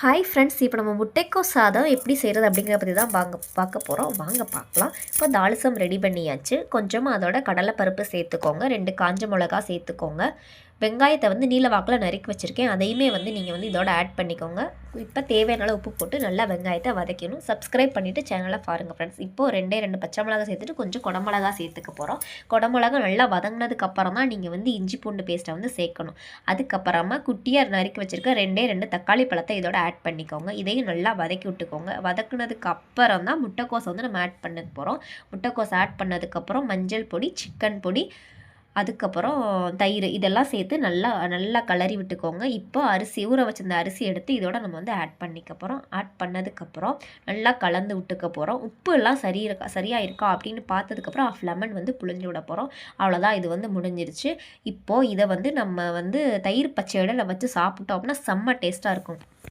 Hi friends, இப்போ நம்ம முட்டைக்கோஸ் சாதம் எப்படி செய்கிறது அப்படிங்கிற பற்றி தான் பார்க்க போகிறோம். வாங்க பார்க்கலாம். இப்போ தால்சம் ரெடி பண்ணியாச்சு. கொஞ்சமாக அதோட கடலைப்பருப்பு சேர்த்துக்கோங்க, 2 காஞ்ச மிளகா சேர்த்துக்கோங்க. வெங்காயத்தை வந்து நீல வாக்கில் நறுக்கி வச்சுருக்கேன், அதையுமே வந்து நீங்கள் வந்து இதோட ஆட் பண்ணிக்கோங்க. இப்போ தேவையான உப்பு போட்டு நல்லா வெங்காயத்தை வதக்கணும். சப்ஸ்கிரைப் பண்ணிவிட்டு சேனலை பாருங்கள் ஃப்ரெண்ட்ஸ். இப்போது 2 பச்சை மிளகா சேர்த்துட்டு கொஞ்சம் குடமிளகா சேர்த்துக்க போகிறோம். குடமிளகா நல்லா வதங்கினதுக்கப்புறம் தான் நீங்கள் வந்து இஞ்சி பூண்டு பேஸ்ட்டை வந்து சேர்க்கணும். அதுக்கப்புறமா குட்டியாக நறுக்கி வச்சுருக்க 2 தக்காளி பழத்தை இதோட ஆட் பண்ணிக்கோங்க. இதையும் நல்லா வதக்கி விட்டுக்கோங்க. வதக்குனதுக்கு அப்புறம் தான் முட்டைக்கோஸை வந்து நம்ம ஆட் பண்ண போகிறோம். முட்டைக்கோஸ் ஆட் பண்ணதுக்கப்புறம் மஞ்சள் பொடி, சிக்கன் பொடி, அதுக்கப்புறம் தயிர் இதெல்லாம் சேர்த்து நல்லா நல்லா கிளறி விட்டுக்கோங்க. இப்போ ஊற வச்சிருந்த அரிசி எடுத்து இதோட நம்ம வந்து ஆட் பண்ணிக்க போகிறோம். ஆட் பண்ணதுக்கப்புறம் நல்லா கலந்து விட்டுக்க போகிறோம். உப்பு எல்லாம் சரியாக இருக்கா அப்படின்னு பார்த்ததுக்கப்புறம் லெமன் வந்து புழிஞ்சு விட போகிறோம். அவ்வளோதான், இது வந்து முடிஞ்சிருச்சு. இப்போது இதை வந்து நம்ம வந்து தயிர் பச்சையோட வச்சு சாப்பிட்டோம் அப்படின்னா செம்ம டேஸ்ட்டாக இருக்கும்.